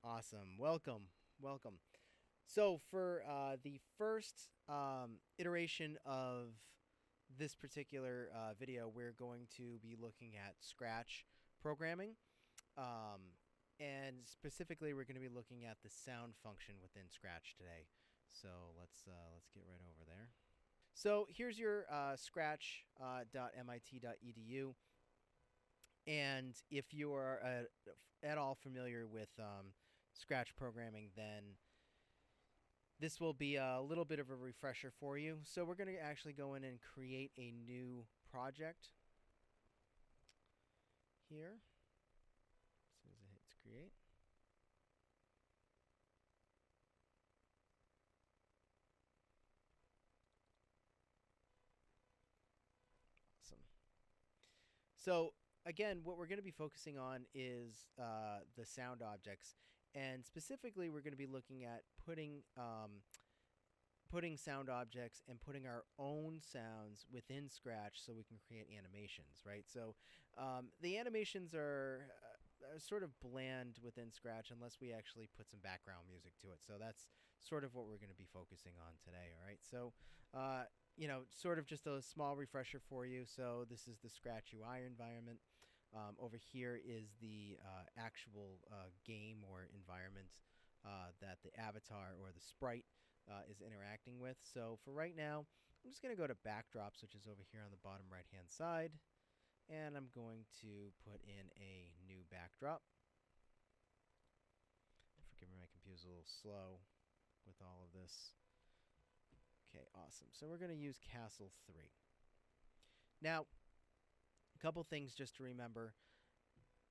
Awesome. Welcome. Welcome. So, for the first iteration of this particular video, we're going to be looking at Scratch programming. Um, and specifically, we're going to be looking at the sound function within Scratch today. So, let's get right over there. So, here's your scratch.mit.edu. And if you are at all familiar with Scratch programming, then this will be a little bit of a refresher for you. So we're going to actually go in and create a new project here. As soon as it hits create. Awesome. So again, what we're going to be focusing on is the sound objects. And specifically, we're going to be looking at putting sound objects and putting our own sounds within Scratch so we can create animations, right? So the animations are sort of bland within Scratch unless we actually put some background music to it. So that's sort of what we're going to be focusing on today, all right? So, sort of just a small refresher for you. So this is the Scratch UI environment. Over here is the actual game or environment that the avatar or the sprite is interacting with. So for right now, I'm just going to go to backdrops, which is over here on the bottom right hand side. And I'm going to put in a new backdrop. Forgive me, my computer's a little slow with all of this. Okay, awesome. So we're going to use Castle 3. Now, a couple things just to remember.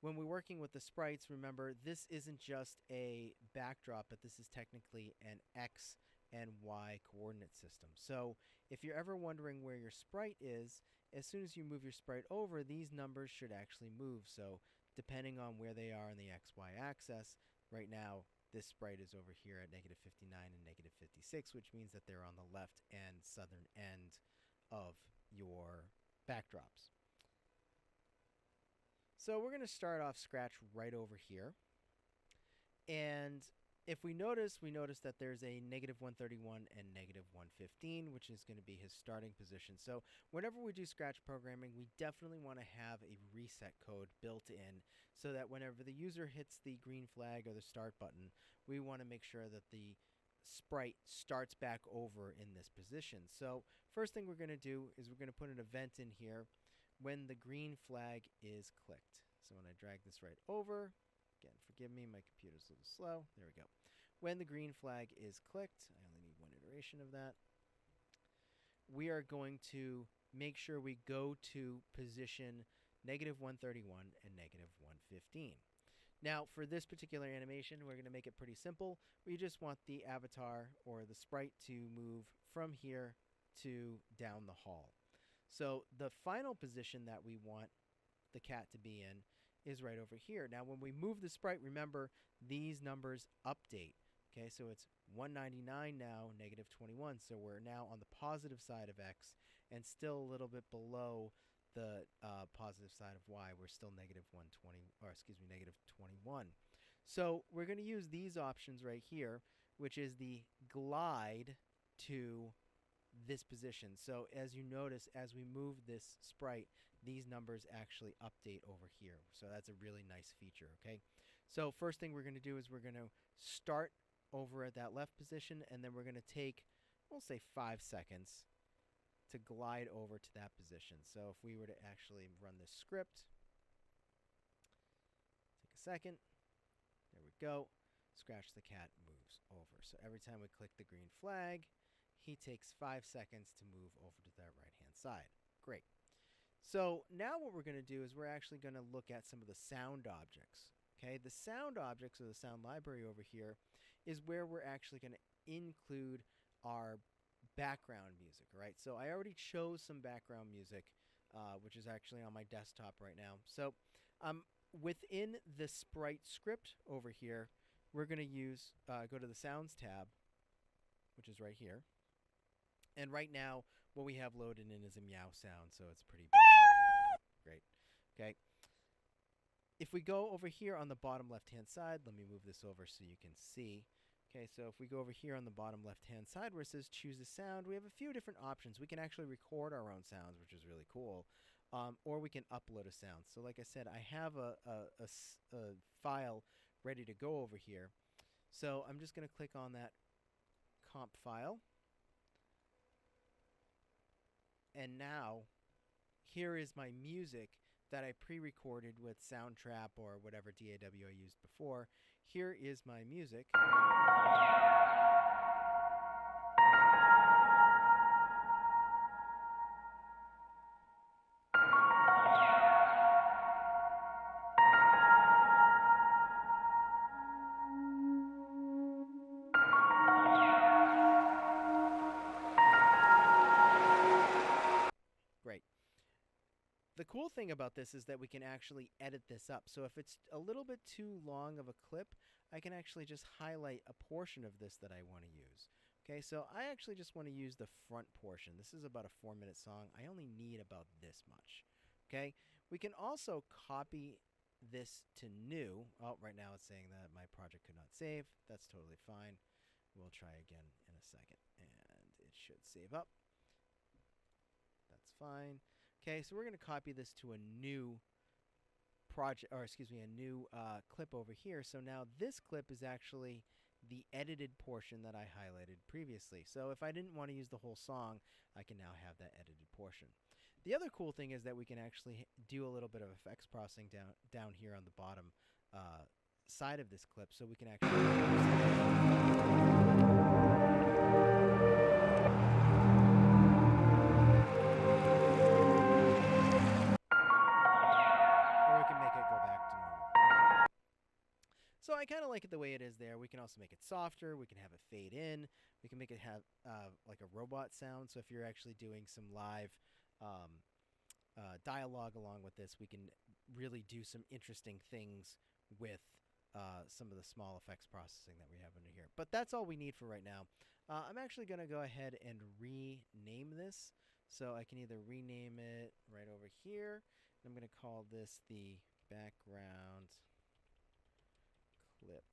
When we're working with the sprites, remember this isn't just a backdrop, but this is technically an X and Y coordinate system. So if you're ever wondering where your sprite is, as soon as you move your sprite over, these numbers should actually move. So depending on where they are on the XY axis, right now this sprite is over here at -59 and -56, which means that they're on the left and southern end of your backdrops. So we're going to start off Scratch right over here. And if we notice that there's a -131 and -115, which is going to be his starting position. So whenever we do Scratch programming, we definitely want to have a reset code built in so that whenever the user hits the green flag or the start button, we want to make sure that the sprite starts back over in this position. So first thing we're going to do is we're going to put an event in here when the green flag is clicked. So when I drag this right over, again, forgive me, my computer's a little slow. There we go. When the green flag is clicked, I only need one iteration of that, we are going to make sure we go to position -131 and -115. Now, for this particular animation, we're going to make it pretty simple. We just want the avatar or the sprite to move from here to down the hall. So the final position that we want the cat to be in is right over here. Now, when we move the sprite, remember, these numbers update. Okay, so it's 199 now, -21. So we're now on the positive side of X and still a little bit below the positive side of Y. We're still -120, or excuse me, -21. So we're going to use these options right here, which is the glide to this position. So as you notice, as we move this sprite, these numbers actually update over here. So that's a really nice feature, okay? So first thing we're going to do is we're going to start over at that left position, and then we're going to take, we'll say 5 seconds to glide over to that position. So if we were to actually run this script, take a second, there we go, Scratch the cat moves over. So every time we click the green flag, he takes 5 seconds to move over to that right-hand side. Great. So now what we're going to do is we're actually going to look at some of the sound objects. Okay, the sound objects or the sound library over here is where we're actually going to include our background music, right? So I already chose some background music, which is actually on my desktop right now. So within the sprite script over here, we're going to use, go to the sounds tab, which is right here. And right now, what we have loaded in is a meow sound, so it's pretty basic. Great. Okay. If we go over here on the bottom left-hand side, let me move this over so you can see. Okay, so if we go over here on the bottom left-hand side where it says choose a sound, we have a few different options. We can actually record our own sounds, which is really cool, or we can upload a sound. So like I said, I have a file ready to go over here. So I'm just going to click on that comp file. And now, here is my music that I pre-recorded with Soundtrap or whatever DAW I used before. Here is my music. Great. The cool thing about this is that we can actually edit this up. So if it's a little bit too long of a clip, I can actually just highlight a portion of this that I want to use. Okay, so I actually just want to use the front portion. This is about a 4-minute song. I only need about this much. Okay, we can also copy this to new. Oh, right now it's saying that my project could not save. That's totally fine. We'll try again in a second, and it should save up. That's fine. Okay, so we're going to copy this to a new project, or excuse me, a new clip over here. So now this clip is actually the edited portion that I highlighted previously. So if I didn't want to use the whole song, I can now have that edited portion. The other cool thing is that we can actually do a little bit of effects processing down here on the bottom side of this clip, so we can actually So I kind of like it the way it is there. We can also make it softer. We can have it fade in. We can make it have like a robot sound. So if you're actually doing some live dialogue along with this, we can really do some interesting things with some of the small effects processing that we have under here. But that's all we need for right now. I'm actually going to go ahead and rename this. So I can either rename it right over here. I'm going to call this the background clip.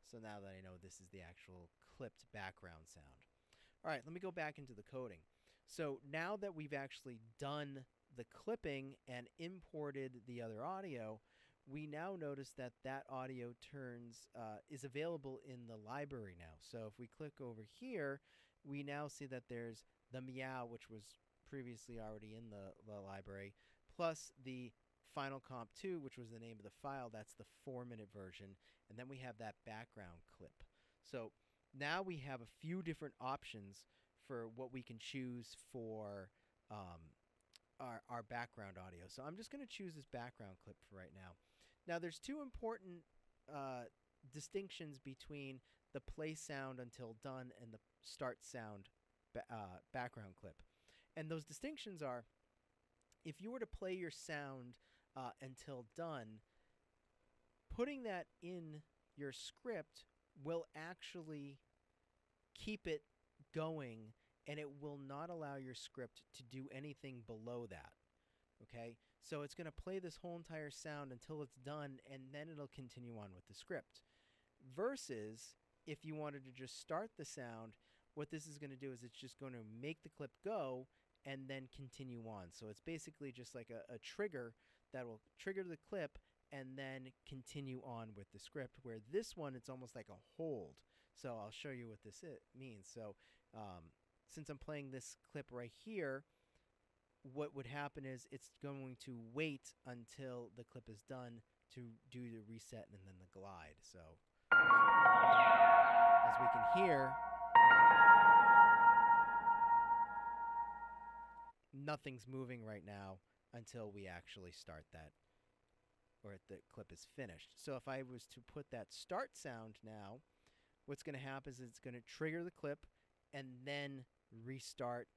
So now that I know this is the actual clipped background sound. All right, let me go back into the coding. So now that we've actually done the clipping and imported the other audio, we now notice that that audio is available in the library now. So if we click over here, we now see that there's the meow, which was previously already in the library, plus the Final Comp 2, which was the name of the file. That's the 4-minute version. And then we have that background clip. So now we have a few different options for what we can choose for our background audio. So I'm just going to choose this background clip for right now. Now there's two important distinctions between the play sound until done and the start sound background clip. And those distinctions are, if you were to play your sound until done, putting that in your script will actually keep it going, and it will not allow your script to do anything below that. Okay? So it's going to play this whole entire sound until it's done, and then it'll continue on with the script. Versus if you wanted to just start the sound, what this is going to do is it's just going to make the clip go and then continue on. So it's basically just like a trigger that will trigger the clip and then continue on with the script, where this one, it's almost like a hold. So I'll show you what this means. So since I'm playing this clip right here, what would happen is it's going to wait until the clip is done to do the reset and then the glide. So as we can hear, nothing's moving right now until we actually start that, or the clip is finished. So if I was to put that start sound now, what's going to happen is it's going to trigger the clip and then restart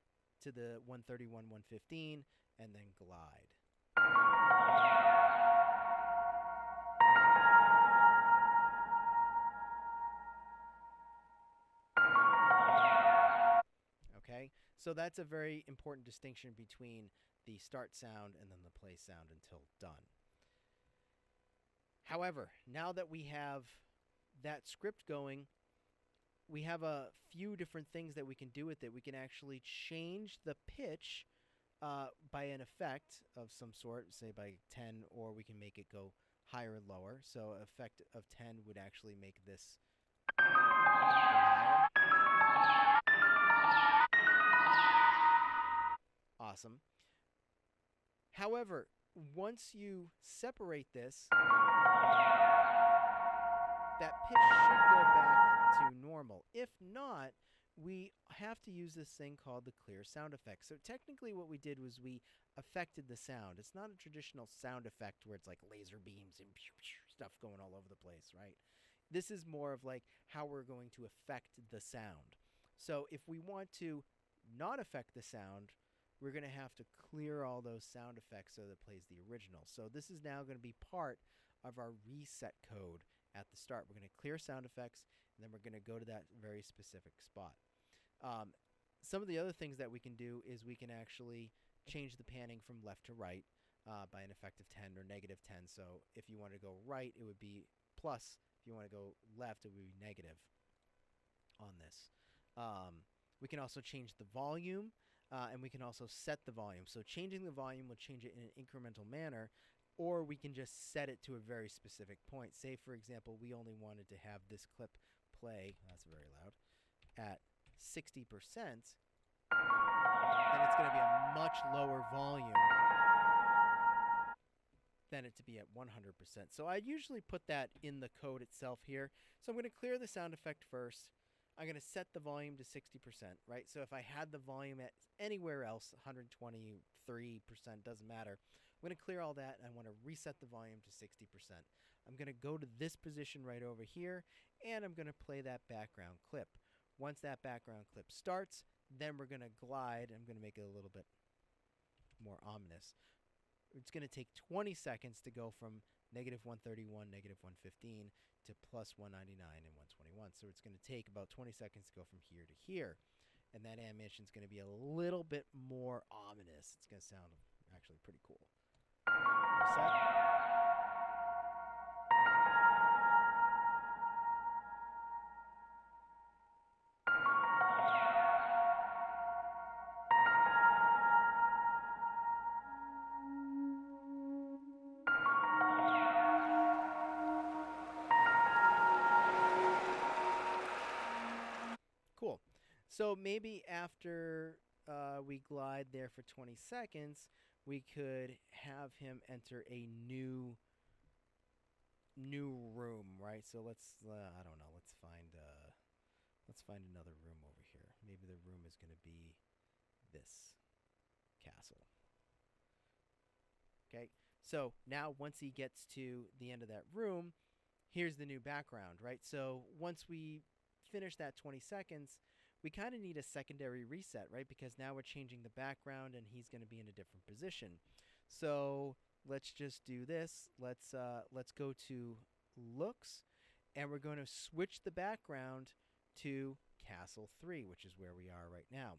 to the 131, 115, and then glide. Okay, so that's a very important distinction between the start sound and then the play sound until done. However, now that we have that script going, we have a few different things that we can do with it. We can actually change the pitch by an effect of some sort, say by 10, or we can make it go higher and lower. So effect of 10 would actually make this go higher. Awesome. However, once you separate this, that pitch should go back to normal. If not, we have to use this thing called the clear sound effect. So technically what we did was we affected the sound. It's not a traditional sound effect where it's like laser beams and stuff going all over the place, right? This is more of like how we're going to affect the sound. So if we want to not affect the sound, we're going to have to clear all those sound effects so that it plays the original. So this is now going to be part of our reset code at the start. We're going to clear sound effects, and then we're going to go to that very specific spot. Some of the other things that we can do is we can actually change the panning from left to right by an effect of 10 or negative 10. So if you want to go right, it would be plus. If you want to go left, it would be negative on this. We can also change the volume, and we can also set the volume. So changing the volume will change it in an incremental manner, or we can just set it to a very specific point. Say, for example, we only wanted to have this clip play, that's very loud, at 60%, then it's going to be a much lower volume than it to be at 100%. So I usually put that in the code itself here. So I'm going to clear the sound effect first. I'm going to set the volume to 60%, right? So if I had the volume at anywhere else, 123%, doesn't matter. I'm going to clear all that, and I want to reset the volume to 60%. I'm going to go to this position right over here, and I'm going to play that background clip. Once that background clip starts, then we're going to glide. I'm going to make it a little bit more ominous. It's going to take 20 seconds to go from negative 131, negative 115 to plus 199 and 121. So it's going to take about 20 seconds to go from here to here. And that animation is going to be a little bit more ominous. It's going to sound actually pretty cool. Set. Cool. So maybe after we glide there for 20 seconds, we could have him enter a new room, right? So let's I don't know. Let's find another room over here. Maybe the room is going to be this castle. Okay. So now once he gets to the end of that room, here's the new background, right? So once we finish that 20 seconds, we kind of need a secondary reset, right? Because now we're changing the background and he's going to be in a different position. So let's just do this. Let's go to looks, and we're going to switch the background to Castle 3, which is where we are right now,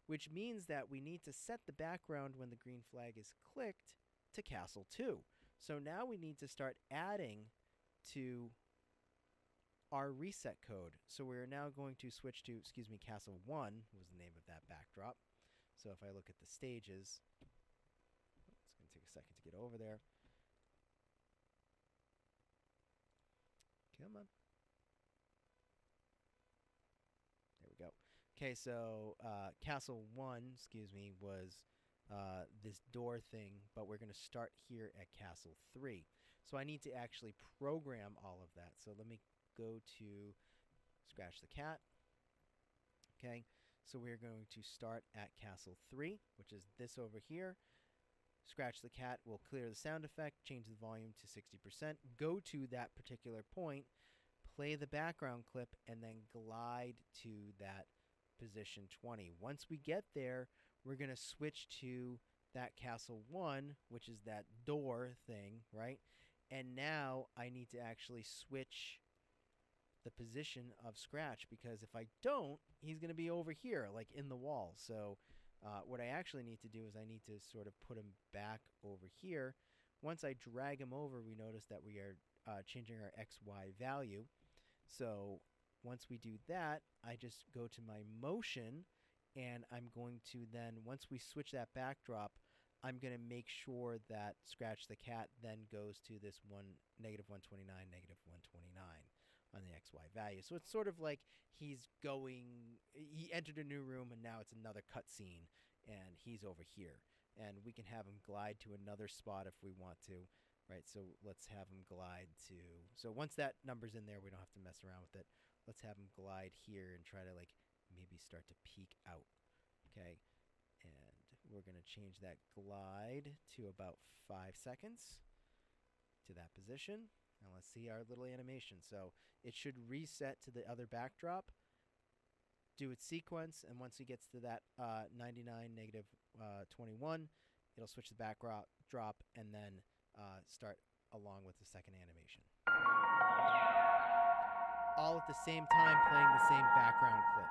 which means that we need to set the background when the green flag is clicked to Castle 2. So now we need to start adding to our reset code. So we're now going to switch to, Castle 1 was the name of that backdrop. So if I look at the stages, it's going to take a second to get over there. Come on. There we go. Okay, so Castle 1, was this door thing, but we're going to start here at Castle 3. So I need to actually program all of that. So let me go to Scratch the Cat. Okay, so we're going to start at Castle 3, which is this over here. Scratch the Cat will clear the sound effect, change the volume to 60%, go to that particular point, play the background clip, and then glide to that position 20. Once we get there, we're going to switch to that Castle 1, which is that door thing, right? And now I need to actually switch the position of Scratch, because if I don't, he's going to be over here, like in the wall. So what I actually need to do is I need to sort of put him back over here. Once I drag him over, we notice that we are changing our XY value. So once we do that, I just go to my motion, and I'm going to then, once we switch that backdrop, I'm going to make sure that Scratch the Cat then goes to this negative 129, negative 129 on the XY value. So it's sort of like he entered a new room, and now it's another cutscene, and he's over here. And we can have him glide to another spot if we want to, right? So let's have him glide to, so once that number's in there, we don't have to mess around with it. Let's have him glide here and try to like maybe start to peek out, okay? And we're going to change that glide to about 5 seconds to that position. Now let's see our little animation. So it should reset to the other backdrop, do its sequence, and once it gets to that 99, negative 21, it'll switch the backdrop, and then start along with the second animation. All at the same time playing the same background clip.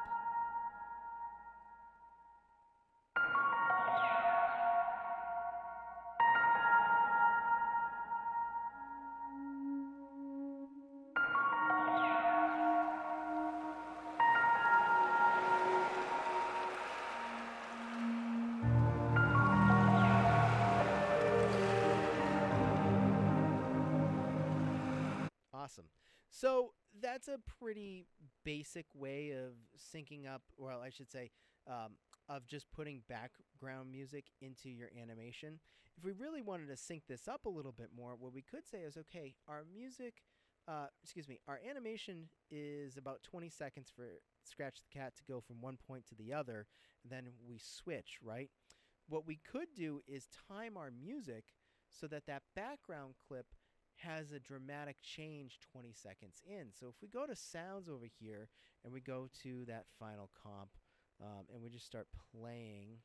Awesome. So that's a pretty basic way of syncing up, well, I should say, of just putting background music into your animation. If we really wanted to sync this up a little bit more, what we could say is, okay, our animation is about 20 seconds for Scratch the Cat to go from one point to the other, and then we switch, right? What we could do is time our music so that that background clip has a dramatic change 20 seconds in. So if we go to sounds over here and we go to that final comp, and we just start playing.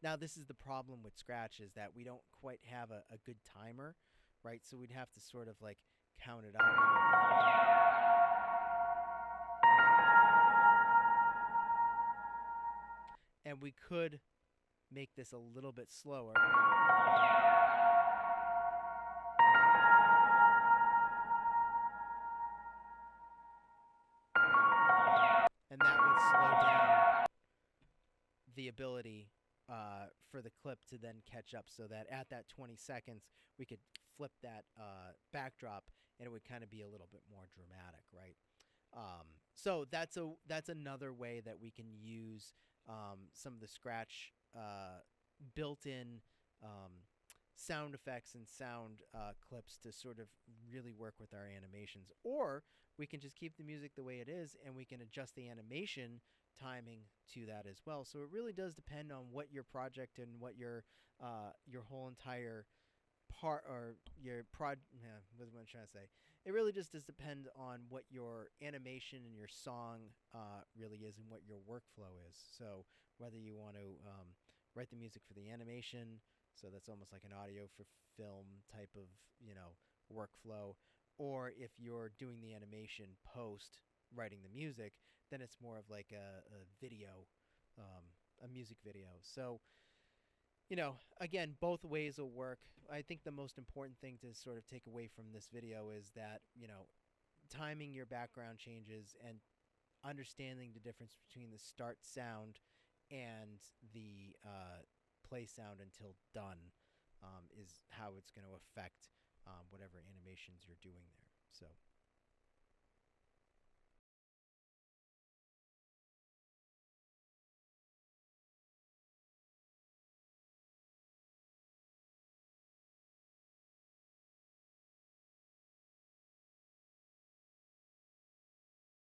Now this is the problem with Scratch, is that we don't quite have a good timer, right? So we'd have to sort of like count it out a little bit. And we could make this a little bit slower. And that would slow down the ability for the clip to then catch up, so that at that 20 seconds, we could flip that backdrop, and it would kind of be a little bit more dramatic, right? So that's another way that we can use some of the Scratch built-in sound effects and sound clips to sort of really work with our animations. Or we can just keep the music the way it is, and we can adjust the animation timing to that as well. So it really does depend on what your project and what your whole entire part, or your what am I trying to say? It really just does depend on what your animation and your song really is, and what your workflow is. So whether you want to write the music for the animation, so that's almost like an audio for film type of, workflow, or if you're doing the animation post writing the music, then it's more of like a video, a music video. So, again, both ways will work. I think the most important thing to sort of take away from this video is that, timing your background changes and understanding the difference between the start sound and the play sound until done is how it's going to affect whatever animations you're doing there. So